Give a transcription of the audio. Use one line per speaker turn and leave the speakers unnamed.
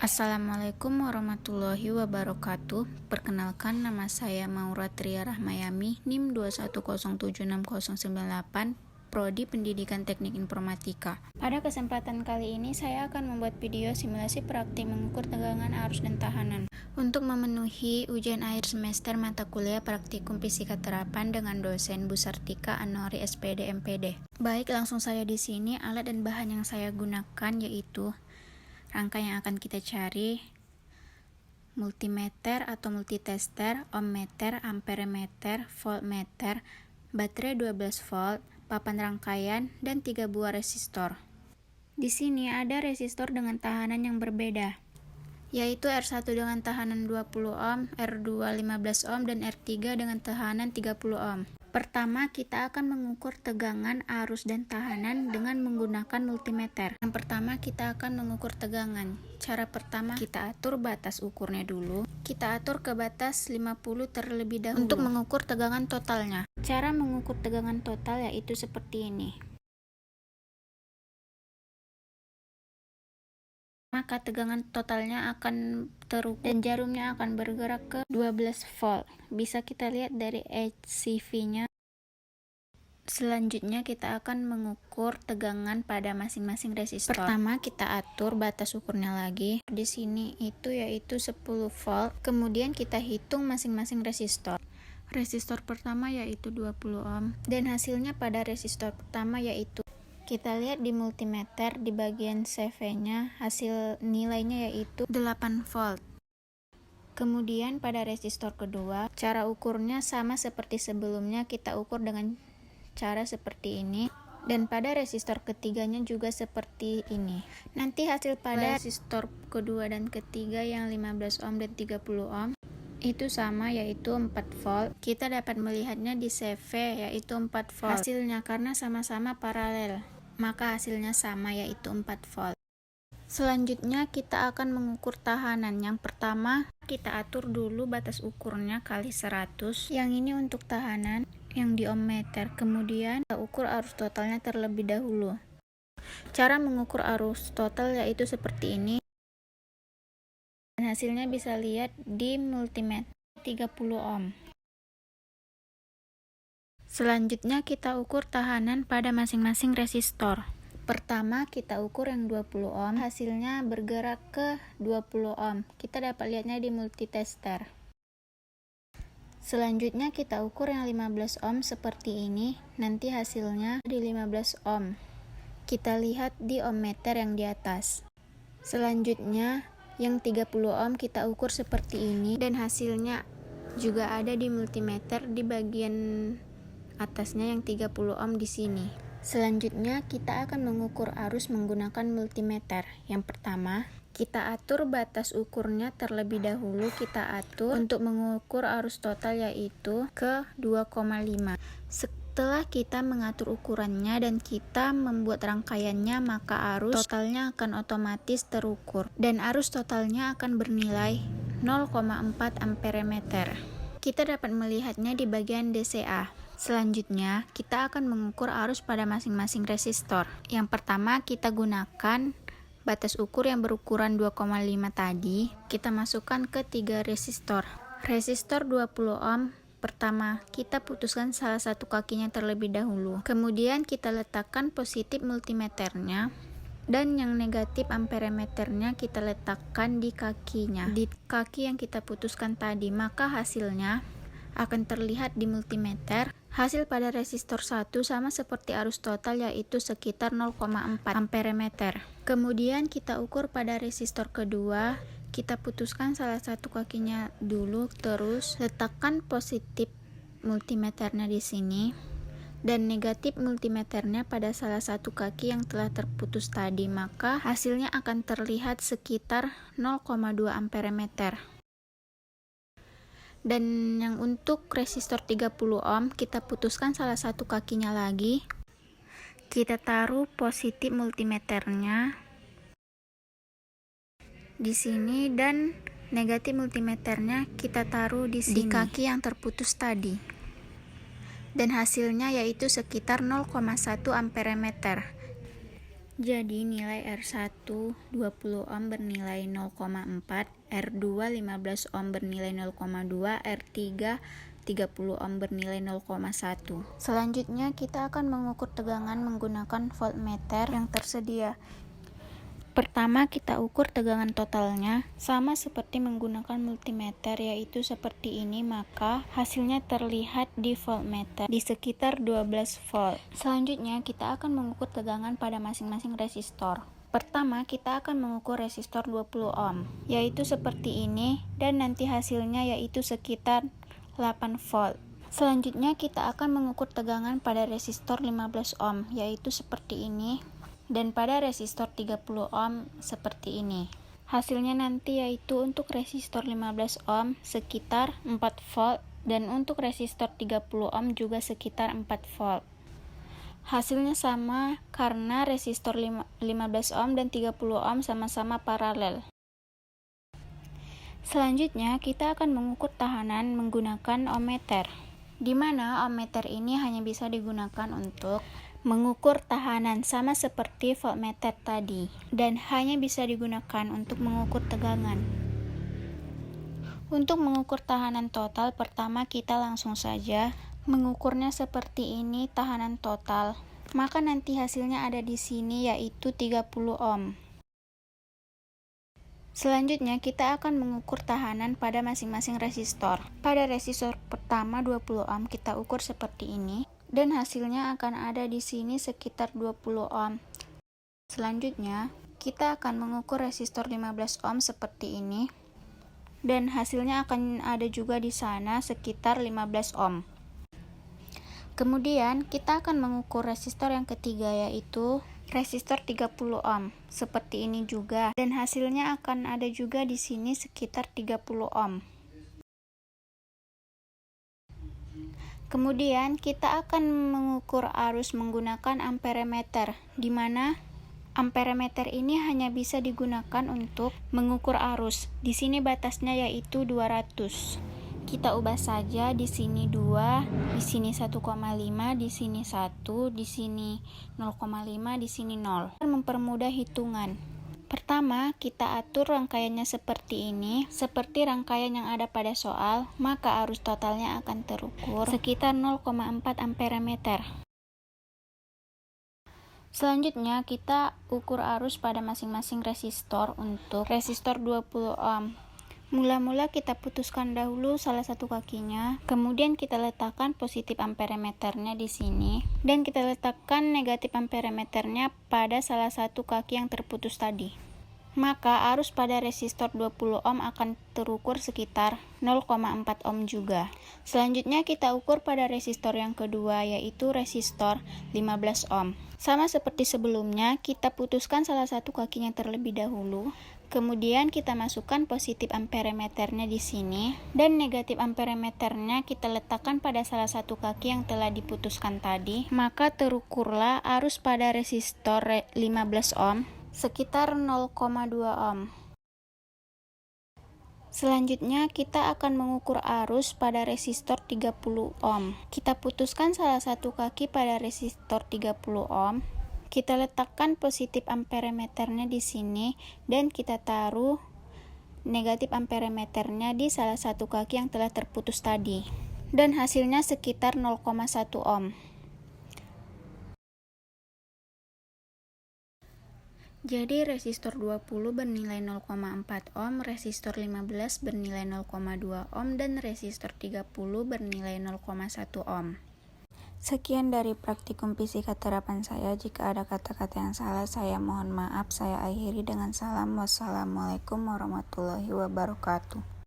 Assalamualaikum warahmatullahi wabarakatuh. Perkenalkan, nama saya Maura Tria Rahmayami, NIM 210769098, Prodi Pendidikan Teknik Informatika. Pada kesempatan kali ini saya akan membuat video simulasi praktik mengukur tegangan arus dan tahanan untuk memenuhi ujian akhir semester mata kuliah praktikum fisika terapan dengan dosen Bu Sartika Anori SPD MPD. Baik, langsung saja di sini alat dan bahan yang saya gunakan yaitu rangka yang akan kita cari, multimeter atau multitester, ohmmeter, amperemeter, voltmeter, baterai 12 volt, papan rangkaian, dan 3 buah resistor. Di sini ada resistor dengan tahanan yang berbeda, yaitu R1 dengan tahanan 20 ohm, R2 15 ohm, dan R3 dengan tahanan 30 ohm. Pertama, kita akan mengukur tegangan, arus, dan tahanan dengan menggunakan multimeter. Yang pertama, kita akan mengukur tegangan. Cara pertama, kita atur batas ukurnya dulu. Kita atur ke batas 50 terlebih dahulu untuk mengukur tegangan totalnya. Cara mengukur tegangan total yaitu seperti ini. Maka tegangan totalnya akan terukur dan jarumnya akan bergerak ke 12 volt. Bisa kita lihat dari HCV-nya. Selanjutnya kita akan mengukur tegangan pada masing-masing resistor. Pertama kita atur batas ukurnya lagi. Di sini itu yaitu 10 volt. Kemudian kita hitung masing-masing resistor. Resistor pertama yaitu 20 ohm dan hasilnya pada resistor pertama yaitu, kita lihat di multimeter di bagian CV-nya, hasil nilainya yaitu 8 volt. Kemudian pada resistor kedua, cara ukurnya sama seperti sebelumnya, kita ukur dengan cara seperti ini. Dan pada resistor ketiganya juga seperti ini. Nanti hasil pada resistor kedua dan ketiga yang 15 ohm dan 30 ohm itu sama yaitu 4 volt. Kita dapat melihatnya di CV yaitu 4 volt. Hasilnya karena sama-sama paralel, maka hasilnya sama yaitu 4 volt. Selanjutnya kita akan mengukur tahanan. Yang pertama kita atur dulu batas ukurnya kali 100. Yang ini untuk tahanan yang di ohmmeter. Kemudian kita ukur arus totalnya terlebih dahulu. Cara mengukur arus total yaitu seperti ini. Dan hasilnya bisa lihat di multimeter 30 ohm. Selanjutnya kita ukur tahanan pada masing-masing resistor. Pertama kita ukur yang 20 ohm, hasilnya bergerak ke 20 ohm. Kita dapat lihatnya di multitester. Selanjutnya kita ukur yang 15 ohm seperti ini, nanti hasilnya di 15 ohm. Kita lihat di ohmmeter yang di atas. Selanjutnya yang 30 ohm kita ukur seperti ini dan hasilnya juga ada di multimeter di bagian atasnya yang 30 ohm di sini. Selanjutnya kita akan mengukur arus menggunakan multimeter. Yang pertama, kita atur batas ukurnya terlebih dahulu. Kita atur untuk mengukur arus total yaitu ke 2,5. Setelah kita mengatur ukurannya dan kita membuat rangkaiannya, maka arus totalnya akan otomatis terukur dan arus totalnya akan bernilai 0,4 amperemeter. Kita dapat melihatnya di bagian DCA. Selanjutnya, kita akan mengukur arus pada masing-masing resistor. Yang pertama, kita gunakan batas ukur yang berukuran 2,5 tadi. Kita masukkan ke 3 resistor. Resistor 20 ohm, pertama, kita putuskan salah satu kakinya terlebih dahulu. Kemudian kita letakkan positif multimeternya. Dan yang negatif amperemeternya kita letakkan di kakinya, di kaki yang kita putuskan tadi. Maka hasilnya akan terlihat di multimeter. Hasil pada resistor 1 sama seperti arus total yaitu sekitar 0,4 amperemeter. Kemudian kita ukur pada resistor kedua. Kita putuskan salah satu kakinya dulu, terus letakkan positif multimeternya di sini dan negatif multimeternya pada salah satu kaki yang telah terputus tadi. Maka hasilnya akan terlihat sekitar 0,2 amperemeter. Dan yang untuk resistor 30 ohm kita putuskan salah satu kakinya lagi. Kita taruh positif multimeternya di sini dan negatif multimeternya kita taruh di sini, di kaki yang terputus tadi. Dan hasilnya yaitu sekitar 0,1 amperemeter. Jadi nilai R1 20 ohm bernilai 0,4, R2 15 ohm bernilai 0,2, R3 30 ohm bernilai 0,1. Selanjutnya kita akan mengukur tegangan menggunakan voltmeter yang tersedia. Pertama kita ukur tegangan totalnya, sama seperti menggunakan multimeter, yaitu seperti ini, maka hasilnya terlihat di voltmeter di sekitar 12 volt. Selanjutnya kita akan mengukur tegangan pada masing-masing resistor. Pertama kita akan mengukur resistor 20 ohm, yaitu seperti ini, dan nanti hasilnya yaitu sekitar 8 volt. Selanjutnya kita akan mengukur tegangan pada resistor 15 ohm, yaitu seperti ini, dan pada resistor 30 ohm seperti ini. Hasilnya nanti yaitu untuk resistor 15 ohm sekitar 4 volt, dan untuk resistor 30 ohm juga sekitar 4 volt. Hasilnya sama karena resistor 15 ohm dan 30 ohm sama-sama paralel. Selanjutnya kita akan mengukur tahanan menggunakan ohmmeter, di mana ohmmeter ini hanya bisa digunakan untuk mengukur tahanan sama seperti voltmeter tadi, dan hanya bisa digunakan untuk mengukur tegangan. Untuk mengukur tahanan total, pertama kita langsung saja mengukurnya seperti ini, tahanan total. Maka nanti hasilnya ada di sini yaitu 30 ohm. Selanjutnya kita akan mengukur tahanan pada masing-masing resistor. Pada resistor pertama 20 ohm kita ukur seperti ini, dan hasilnya akan ada di sini sekitar 20 ohm. Selanjutnya kita akan mengukur resistor 15 ohm seperti ini, dan hasilnya akan ada juga di sana sekitar 15 ohm. Kemudian kita akan mengukur resistor yang ketiga, yaitu resistor 30 ohm seperti ini juga, dan hasilnya akan ada juga di sini sekitar 30 ohm. Kemudian kita akan mengukur arus menggunakan amperemeter, di mana amperemeter ini hanya bisa digunakan untuk mengukur arus. Di sini batasnya yaitu 200. Kita ubah saja, di sini 2, di sini 1,5, di sini 1, di sini 0,5, di sini 0. Mempermudah hitungan. Pertama, kita atur rangkaiannya seperti ini, seperti rangkaian yang ada pada soal, maka arus totalnya akan terukur sekitar 0,4 amperemeter. Selanjutnya, kita ukur arus pada masing-masing resistor. Untuk resistor 20 ohm, mula-mula kita putuskan dahulu salah satu kakinya, kemudian kita letakkan positif amperemeternya di sini, dan kita letakkan negatif amperemeternya pada salah satu kaki yang terputus tadi. Maka arus pada resistor 20 ohm akan terukur sekitar 0,4 ohm juga. Selanjutnya kita ukur pada resistor yang kedua, yaitu resistor 15 ohm. Sama seperti sebelumnya, kita putuskan salah satu kakinya terlebih dahulu. Kemudian kita masukkan positif amperemeternya di sini, dan negatif amperemeternya kita letakkan pada salah satu kaki yang telah diputuskan tadi. Maka terukurlah arus pada resistor 15 ohm sekitar 0,2 ohm. Selanjutnya kita akan mengukur arus pada resistor 30 ohm. Kita putuskan salah satu kaki pada resistor 30 ohm. Kita letakkan positif amperemeternya di sini, dan kita taruh negatif amperemeternya di salah satu kaki yang telah terputus tadi. Dan hasilnya sekitar 0,1 ohm. Jadi resistor 20 bernilai 0,4 ohm, resistor 15 bernilai 0,2 ohm, dan resistor 30 bernilai 0,1 ohm. Sekian dari praktikum fisika terapan saya. Jika ada kata-kata yang salah, saya mohon maaf. Saya akhiri dengan salam. Wassalamualaikum warahmatullahi wabarakatuh.